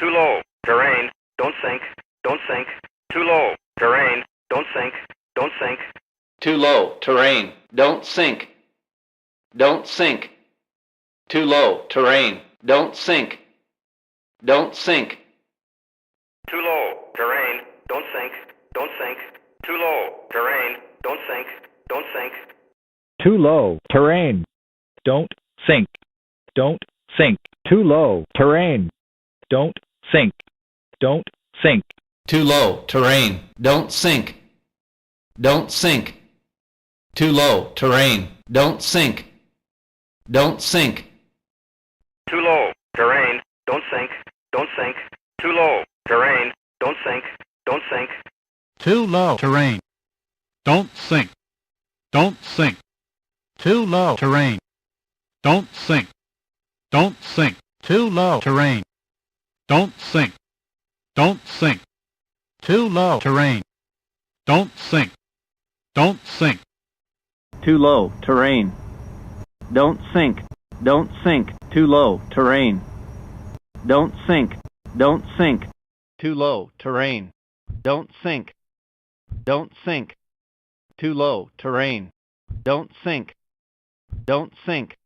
Too low. Terrain. Don't sink. Don't sink. Too low. Terrain. Don't sink. Don't sink. Too low. Terrain. Don't sink. Don't sink. Too low. Terrain. Don't sink. Don't sink. Too low. Terrain. Don't sink. Don't sink. Too low. Terrain. Don't sink. Don't sink. Too low. Terrain. Don't sink. Don't sink. Too low. Terrain. Don't sink. Don't sink. Too low. Terrain. Don't sink. Don't sink. Too low. Terrain. Don't sink. Don't sink. Too low. Terrain. Don't sink. Don't sink. Too low. Terrain. Don't sink. Don't sink. Too low. Terrain. Don't sink. Don't sink. Too low. Terrain. Don't sink. Don't sink. Too low. Terrain. Don't sink. Don't sink. Too low. Terrain. Don't sink. Don't sink. Too low. Terrain. Don't sink. Don't sink. Too low. Terrain. Don't sink. Don't sink. Too low. Terrain. Don't sink. Don't sink. Too low. Terrain. Don't sink. Don't sink.